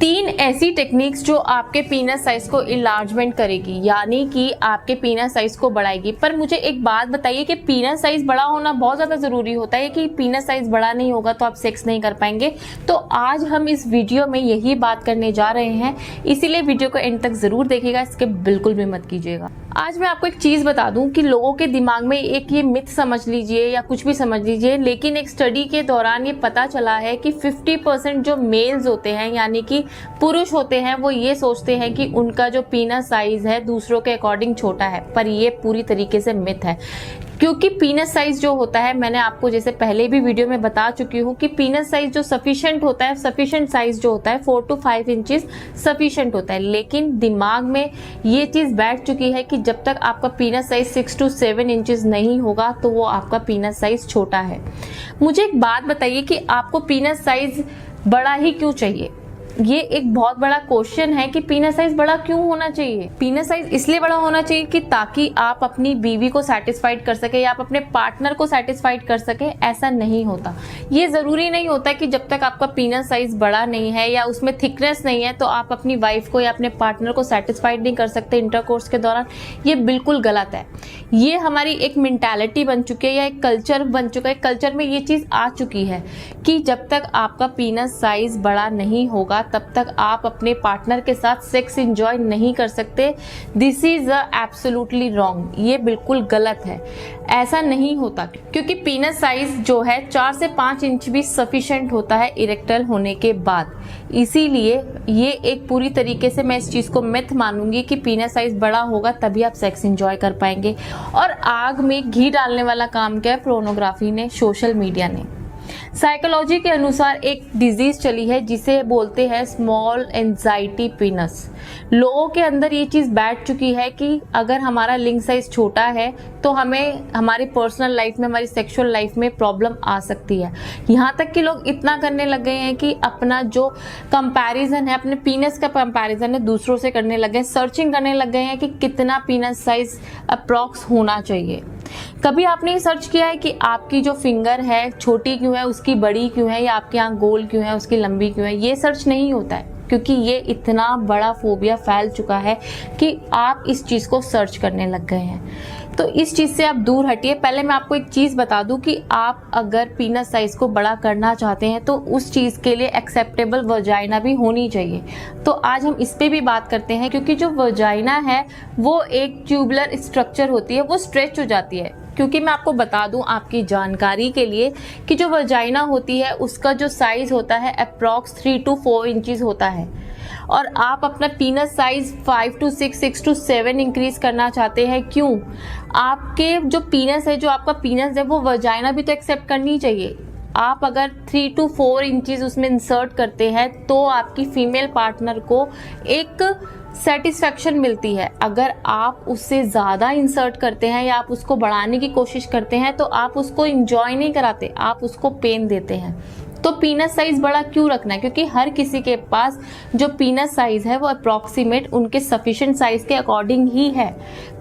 3 ऐसी टेक्निक्स जो आपके पीनस साइज को इलार्जमेंट करेगी, यानी कि आपके पीनस साइज को बढ़ाएगी। पर मुझे एक बात बताइए कि पीनस साइज बड़ा होना बहुत ज़्यादा ज़रूरी होता है कि पीनस साइज बड़ा नहीं होगा तो आप सेक्स नहीं कर पाएंगे? तो आज हम इस वीडियो में यही बात करने जा रहे हैं, इसीलिए वीडियो को एंड तक ज़रूर देखिएगा, इसके बिल्कुल भी मत कीजिएगा। आज मैं आपको एक चीज़ बता दूं कि लोगों के दिमाग में एक ये मिथ समझ लीजिए या कुछ भी समझ लीजिए, लेकिन एक स्टडी के दौरान ये पता चला है कि 50% जो मेल्स होते हैं यानी कि पुरुष होते हैं वो ये सोचते हैं कि उनका जो पीनस साइज है दूसरों के अकॉर्डिंग छोटा है, पर ये पूरी तरीके से मिथ है। क्योंकि पीनस साइज जो होता है, मैंने आपको जैसे पहले भी वीडियो में बता चुकी हूँ कि पीनस साइज जो सफिशिएंट होता है, सफिशिएंट साइज जो होता है 4 to 5 इंचेस सफिशिएंट होता है। लेकिन दिमाग में ये चीज़ बैठ चुकी है कि जब तक आपका पीनस साइज 6 to 7 इंचेस नहीं होगा तो वो आपका पीनस साइज छोटा है। मुझे एक बात बताइए कि आपको पीनस साइज बड़ा ही क्यों चाहिए? ये एक बहुत बड़ा क्वेश्चन है कि पीनस साइज बड़ा क्यों होना चाहिए। पीनस साइज इसलिए बड़ा होना चाहिए कि ताकि आप अपनी बीवी को सेटिस्फाइड कर सके या आप अपने पार्टनर को सेटिस्फाइड कर सके। ऐसा नहीं होता, ये जरूरी नहीं होता कि जब तक आपका पीनस साइज बड़ा नहीं है या उसमें थिकनेस नहीं है तो आप अपनी वाइफ को या अपने पार्टनर को सेटिस्फाइड नहीं कर सकते इंटरकोर्स के दौरान। ये बिल्कुल गलत है। ये हमारी एक मेंटालिटी बन चुकी है या एक कल्चर बन चुका है। कल्चर में ये चीज आ चुकी है कि जब तक आपका पीनस साइज बड़ा नहीं होगा तब तक आप अपने पार्टनर के साथ सेक्स एंजॉय नहीं कर सकते। दिस इज एब्सोल्युटली रॉन्ग, ये बिल्कुल गलत है। ऐसा नहीं होता क्योंकि पीनस साइज जो है 4 से 5 इंच भी सफिशिएंट होता है इरेक्टल होने के बाद। इसीलिए ये एक पूरी तरीके से मैं इस चीज को मिथ मानूंगी कि पीनस साइज बड़ा होगा तभी आप सेक्स एंजॉय कर पाएंगे। और आग में घी डालने वाला काम क्या है? पोर्नोग्राफी ने, सोशल मीडिया ने। साइकोलॉजी के अनुसार एक डिजीज चली है जिसे बोलते हैं स्मॉल एंजाइटी पीनस। लोगों के अंदर ये चीज बैठ चुकी है कि अगर हमारा लिंग साइज छोटा है तो हमें हमारी पर्सनल लाइफ में, हमारी सेक्सुअल लाइफ में प्रॉब्लम आ सकती है। यहाँ तक कि लोग इतना करने लग गए हैं कि अपना जो कंपैरिजन है, अपने पीनस का कंपैरिजन है दूसरों से करने लगे हैं। सर्चिंग करने लग गए हैं कि कितना पीनस साइज अप्रॉक्स होना चाहिए। कभी आपने सर्च किया है कि आपकी जो फिंगर है छोटी क्यों है, उसकी बड़ी क्यों है, या आपकी आंख गोल क्यों है, उसकी लंबी क्यों है? ये सर्च नहीं होता है क्योंकि ये इतना बड़ा फोबिया फैल चुका है कि आप इस चीज को सर्च करने लग गए हैं। तो इस चीज से आप दूर हटिए। पहले मैं आपको एक चीज बता दूं कि आप अगर पीनस साइज को बड़ा करना चाहते हैं तो उस चीज के लिए एक्सेप्टेबल वजाइना भी होनी चाहिए। तो आज हम इस पे भी बात करते हैं क्योंकि जो वजाइना है वो एक ट्यूबुलर स्ट्रक्चर होती है, वो स्ट्रेच हो जाती है। क्योंकि मैं आपको बता दूं आपकी जानकारी के लिए कि जो वजाइना होती है उसका जो साइज होता है अप्रॉक्स 3 to 4 इंचेस होता है, और आप अपना पीनस साइज 5 to 6, 6 to 7 इंक्रीज करना चाहते हैं। क्यों? आपके जो पीनस है, जो आपका पीनस है, वो वजाइना भी तो एक्सेप्ट करनी चाहिए। आप अगर 3 to 4 इंचेस उसमें इंसर्ट करते हैं तो आपकी फीमेल पार्टनर को एक सेटिस्फैक्शन मिलती है। अगर आप उससे ज़्यादा इंसर्ट करते हैं या आप उसको बढ़ाने की कोशिश करते हैं तो आप उसको इंजॉय नहीं कराते, आप उसको पेन देते हैं। तो पीनस साइज बड़ा क्यों रखना है? क्योंकि हर किसी के पास जो पीनस साइज है वो अप्रॉक्सीमेट उनके सफिशिएंट साइज के अकॉर्डिंग ही है।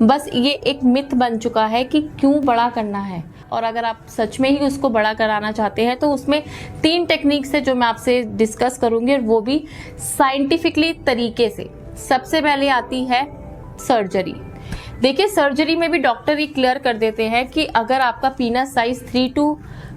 बस ये एक मिथ बन चुका है कि क्यों बड़ा करना है। और अगर आप सच में ही उसको बड़ा कराना चाहते हैं तो उसमें 3 टेक्निक्स है जो मैं आपसे डिस्कस करूंगी, और वो भी साइंटिफिकली तरीके से। सबसे पहले आती है सर्जरी। देखिए, सर्जरी में भी डॉक्टर ही क्लियर कर देते हैं कि अगर आपका पीनस साइज 3 to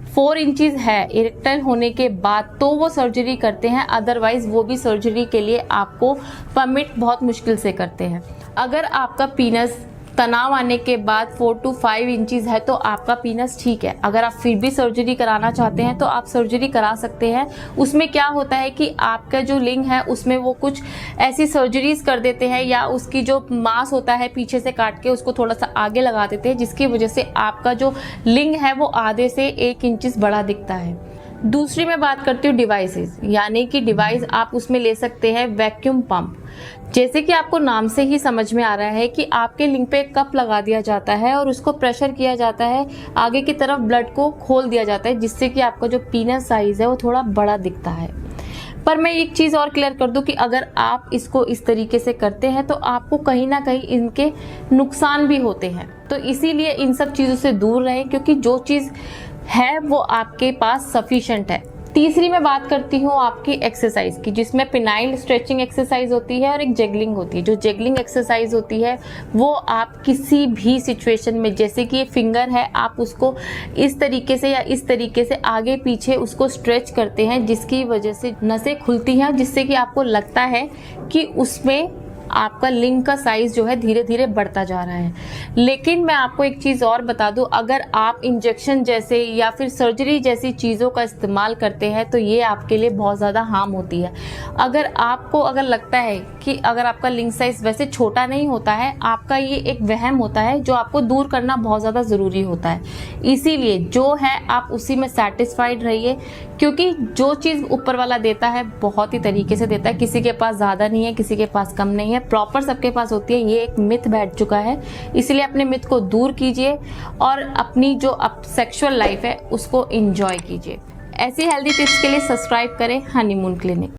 4 इंचेस है इरेक्टाइल होने के बाद तो वो सर्जरी करते हैं, अदरवाइज वो भी सर्जरी के लिए आपको परमिट बहुत मुश्किल से करते हैं। अगर आपका पीनस तनाव आने के बाद 4 to 5 इंचेस है तो आपका पीनस ठीक है। अगर आप फिर भी सर्जरी कराना चाहते हैं तो आप सर्जरी करा सकते हैं। उसमें क्या होता है कि आपका जो लिंग है उसमें वो कुछ ऐसी सर्जरीज कर देते हैं या उसकी जो मांस होता है पीछे से काट के उसको थोड़ा सा आगे लगा देते हैं, जिसकी वजह से आपका जो लिंग है वो आधे से 1 इंचेस बड़ा दिखता है। दूसरी मैं बात करती हूँ डिवाइसेस, यानी कि डिवाइस आप उसमें ले सकते हैं वैक्यूम पंप। जैसे कि आपको नाम से ही समझ में आ रहा है कि आपके लिंग पे एक कप लगा दिया जाता है और उसको प्रेशर किया जाता है, आगे की तरफ ब्लड को खोल दिया जाता है, जिससे कि आपका जो पीनस साइज है वो थोड़ा बड़ा दिखता है। पर मैं एक चीज़ और क्लियर कर दूं कि अगर आप इसको इस तरीके से करते हैं तो आपको कहीं ना कहीं इनके नुकसान भी होते हैं। तो इसीलिए इन सब चीज़ों से दूर रहें, क्योंकि जो चीज़ है वो आपके पास सफिशिएंट है। तीसरी मैं बात करती हूँ आपकी एक्सरसाइज की, जिसमें पिनाइल स्ट्रेचिंग एक्सरसाइज होती है और एक जेगलिंग होती है। जो जेगलिंग एक्सरसाइज होती है वो आप किसी भी सिचुएशन में, जैसे कि ये फिंगर है, आप उसको इस तरीके से या इस तरीके से आगे पीछे उसको स्ट्रेच करते हैं, जिसकी वजह से नसें खुलती हैं, जिससे कि आपको लगता है कि उसमें आपका लिंग का साइज जो है धीरे धीरे बढ़ता जा रहा है। लेकिन मैं आपको एक चीज़ और बता दूं, अगर आप इंजेक्शन जैसे या फिर सर्जरी जैसी चीज़ों का इस्तेमाल करते हैं तो ये आपके लिए बहुत ज़्यादा हार्म होती है। अगर लगता है कि अगर आपका लिंग साइज वैसे छोटा नहीं होता है, आपका ये एक वहम होता है जो आपको दूर करना बहुत ज़्यादा ज़रूरी होता है। इसीलिए जो है आप उसी में सेटिस्फाइड रहिए, क्योंकि जो चीज़ ऊपर वाला देता है बहुत ही तरीके से देता है। किसी के पास ज़्यादा नहीं है, किसी के पास कम नहीं है, प्रॉपर सबके पास होती है। ये एक मिथ बैठ चुका है, इसलिए अपने मिथ को दूर कीजिए और अपनी जो सेक्सुअल लाइफ है उसको एंजॉय कीजिए। ऐसी हेल्दी टिप्स के लिए सब्सक्राइब करें हनीमून क्लिनिक।